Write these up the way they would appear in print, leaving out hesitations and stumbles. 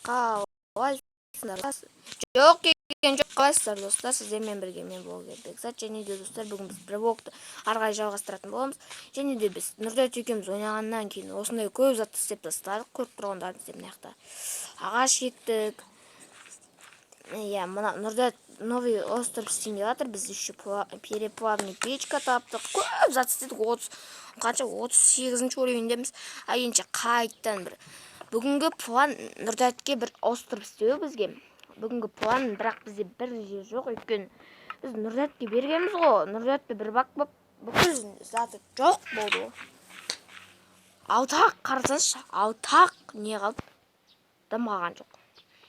қалайсыңдар? Жоқ келген жоқ, қалайсыздар достар? Сіздермен бірге мен блогер Бекзат, және де достар, бүгін біз бір блогты ары қарай жалғастыратын боламыз. Және де біз Нұрдәулет екеуміз ойнағаннан кейін осындай көп затты істеп тастадық. Көріп тұрғандарыңыз деп, мына жақта ағаш ектік. Иә, мына Нұрдәулет новый остров істейін деп жатыр. Біз еще переплавный печка таптық. Көп зат істедік. 38-ші уровендеміз. Айынша қайттан бір бүгінгі план Нұрдәулетке бір остров істеу бізге. Бүгінгі план, бірақ бізде бір жер жоқ, өйткені біз Нұрдәулетке бергенбіз ғой. Нұрдәулетте бір бак болып, бүкіл заты жоқ болды ғой. Алтақ, қарасаңызшы, алтақ не қалды? Дым қалған жоқ.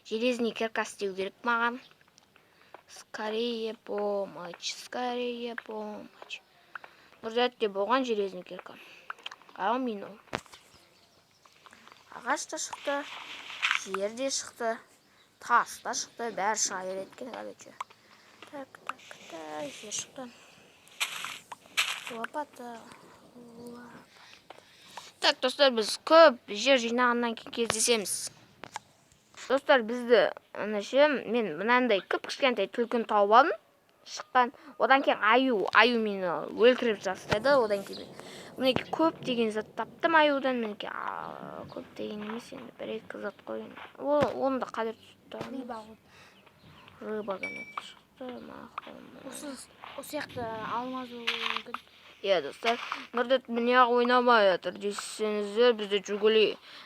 Железный кирка істеу керек маған. Скорее помочь, скорее помочь. Нұрдәулетте болған железный кирка. Алмин ол. Ағаш та шықты, жер де шықты, тас та шықты, бәрі шыға береді екен, короче. Так, жер шықты. Лопата. Так, достар, біз көп жер жинағаннан кейін кездесеміз. Достар, бізді, мен мынандай көп кішкентай түлкін тауып алдым, шыққан. Одан кейін аю мені өлтіріп тастайды. Одан кейін мінеки көп деген зат таптым аюдан. Мінеки көп деген емес, енді бір-екі зат қойын. Оны да қадір тұттым. Рыба ғана шықты. Осы сияқты алмаз болуы мүмкін. Иә, достар, Нұрдәулет неғып ойнамай жатыр десеңіздер, бізде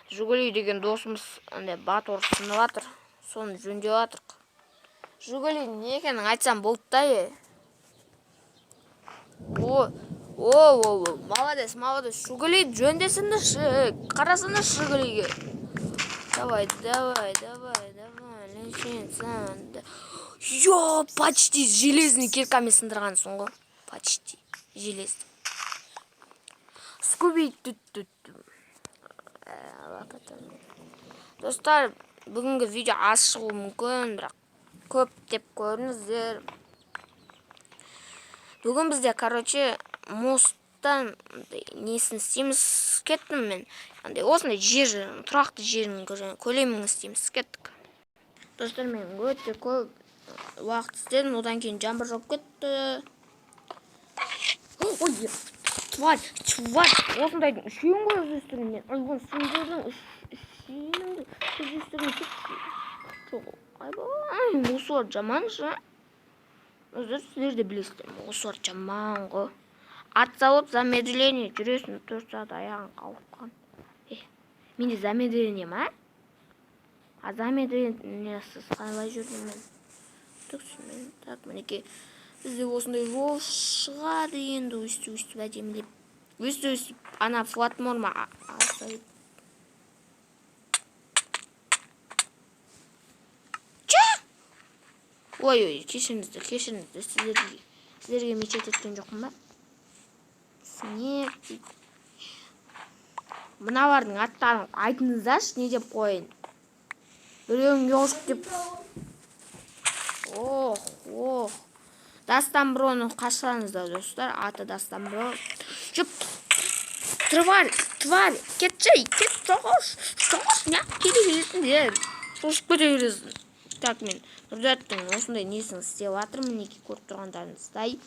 Жигули деген досымыз батор сынып жатыр. Соны жөндеп жатырық. Жигули не екенін айтсам болды да. Молодец. Жигули жөндесіңдерші. Қарасаңдаршы Жигулиге. Давай. Йо, почти железный киркамен сындырғансың ғой. Почти железный. Скуби түт. Достар, бүгінгі видео аз шығуы мүмкін, бірақ көп деп көріңіздер. Бүгін бізде, короче, мосттан несін істейміз, кеттім мен. Осындай жер, тұрақты жерінің көлемін істейміз, кеттік. Достар, мен өте көп уақыт істедім, одан кейін жаңбыр жауып кетті. Ой, тварь, осындайдың үшеуін ғой өздестірген мен. Ой, сендердің үшеуіңді өздестірген кетші. Айбай, мусор жаманшы. Сіздер де білесіздер, мусор жаман ғой. Атсалып замедление жүресің, 4 сағат аяғын қалыпқан. Менде замедление ма? А замедлениясыз қалай жүрдім мен? Түксімен, так, мінеке. Бізде осындай жол шығады енді, өстіп әдемілеп. Өстіп, ана флатмор ма асайып. Ой, кешіріңіздер, сіздерге мечет еткен жоқпын ба? Снег дейді. Мыналардың аттарын айтыңыздаршы, не деп қойын? Біреуің ежик деп. Ох. Дастамброны қашсаңыздар, достар, аты Дастамбро. Жүп, тварь, кетші, жоғаш, не келесіңдер. Шошып кете бересің. Так, мен Нұрдәулеттің осындай несін істеп жатырмын, мінеки көріп тұрғандарыңыздай.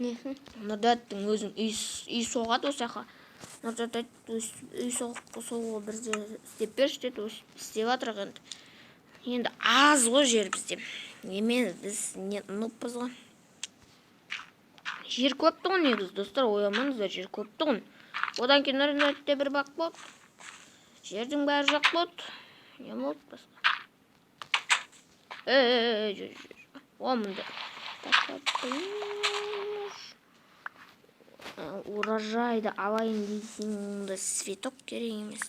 Нұрдәулеттің өзің үй соғады осы жаққа. Нұрдәулет үй соғуға бір істеп берші деді, істеп жатырық енді. Енді аз ғой жер бізде. Емен біз нұппыз ғой. Жер көпті ғой негіз, достар, ойламаңыздар, жер көпті ғой. Одан кейін Нұрдәулетте бір бак болды. Жердің бәрі жақ болды. Не болды басқа? Мұнда. Урожайды алайын дейсің, мұнда светок керек емес.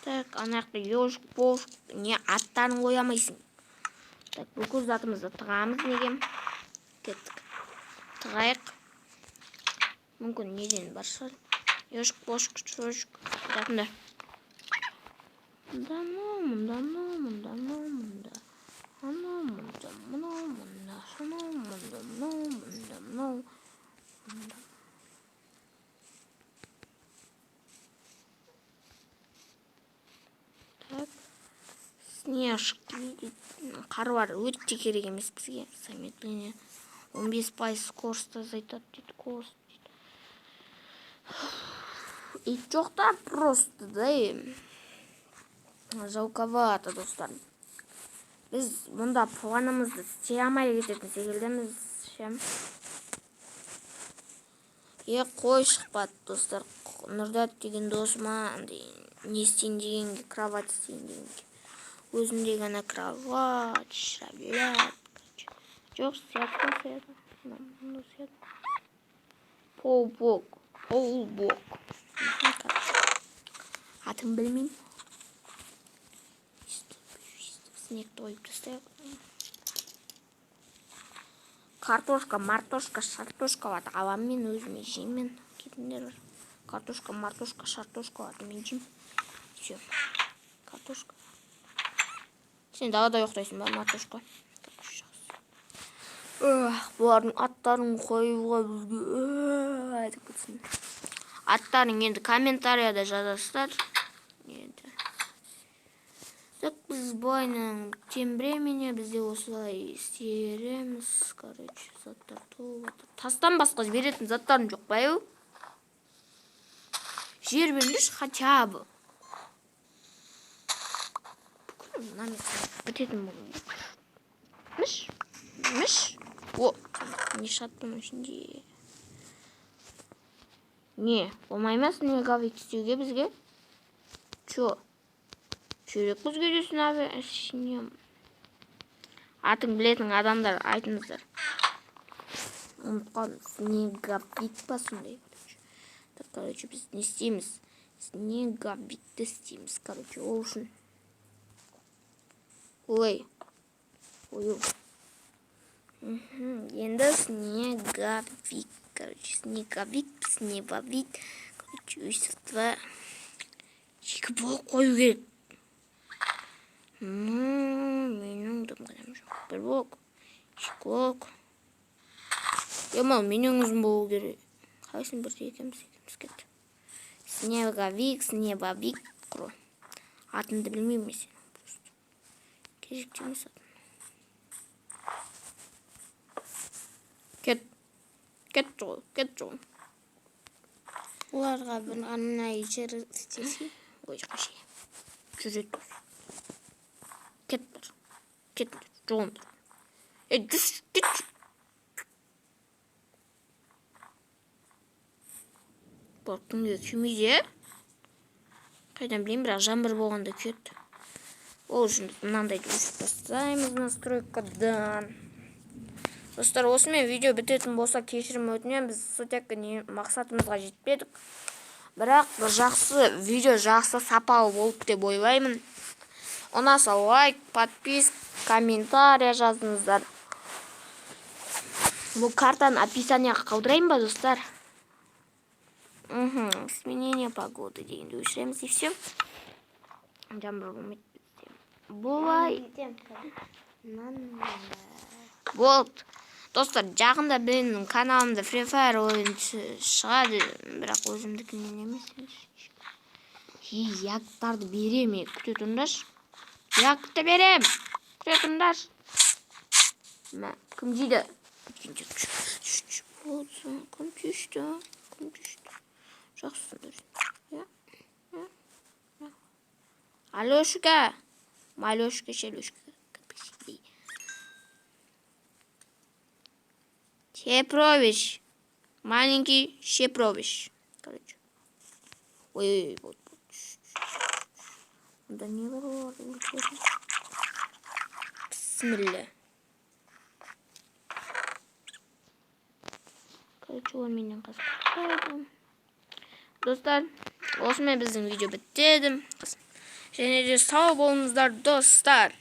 Так, анақта ежик, болшық, не аттарын қойамайсың. Так, бүкіл затымызды тығамыз неге? Кеттік. Тығайық. Мүмкін неден бар шығар. Ежик, болшық, шошық. Жатында. Мында. Снежки. Қар бар, өте керек емес бізге. Замедление. 15% скорость азайтады дейді. Скорость дейді. Ит жоқ та просто, да, жалковато, достар. Біз мұнда планымызды істей алмай кететін секілдіміз. Қой шықпады, достар. Нұрдат деген досыма не істейін дегенге, кровать істейін дегенге. Өзінде ғана кровать, шабляп. Жоқ, сияды. Полбок. Атын білмеймін. Снегті ойып тастайық. Картошка, мартошка, шартошка ваты. Алам мен өзіме жеймен. Кетіндер бар. Картошка, мартошка, шартошка ваты. Мен жейм. Все. Картошка. Сен далада жоқтайсың ба, мартошка? Бұлардың аттарын қоюға бізге айтып кетсін. Аттарын енді комментарияда жазасыздар. Так, біз бұлайның тем времени бізде осылай істереміз. Короче, заттар толып. Тастан басқа беретін заттарын жоқ баю. Жер беріңдерші хотя бы. Бүкіл намет бітетін болды. Міш. О, не шаттым ішінде. Не, болмаймас не гавик істеуге бізге? Чо? Жүрек бізге десін әбі. Атын білетін адамдар айтыңыздар. Ұмытқан снегавик па сондай. Так, короче, біз не істейміз? Снегавикті істейміз. Короче, ол үшін. Ой. Енді снегавик. Короче, снегавик. Короче, өйстікті. Екі болып қою керек. Менің дұмғадам жоқ. Бір блок. Екі блок. Емал, менің ұзын болу керек. Қайсын бірде екеміз кетті. Снегавик. Атынды білмеймін сен. Керекті емес атын. Кет жоғын. Оларға бір ғанына ешері істесі. Ой, қашай. Жүрет. Кет жоғын. Жүш, кет. Бақтың де күймейде. Қайдан білейін, бірақ жаңбыр болғанда кет. Ол үшін мынандайды өшіп бастаймыз настройкадан. Достар, осымен видео бітетін болса кешірім өтінемін. Біз сутеккі мақсатымызға жетпедік. Бірақ видео жақсы сапалы болып деп ойлаймын. Ұнаса лайк, подписка, комментария жазыңыздар. Бұл картаны описанияға қалдырайын ба, достар? Сменение погоды дегенде өшіреміз, и все. Жаңбыр болмайды. Болай. Болды. Достар, жақында менің каналымда Free Fire ойыншы шығады, бірақ өзімдікінен емес. Яктарды берем, күте тұрыңдар. Якты берем, күте тұрыңдар. Кім дейді? Кім түсті? Жақсысыңдар. Алешка. Малешка, шелешка. Шепрович. Маленький Шепрович. Короче. Ой. Да не было. Бисмилля. Короче, он меня қасқайды. Достар, осымен біздің видео бітеді. Және де сау болыңыздар, достар.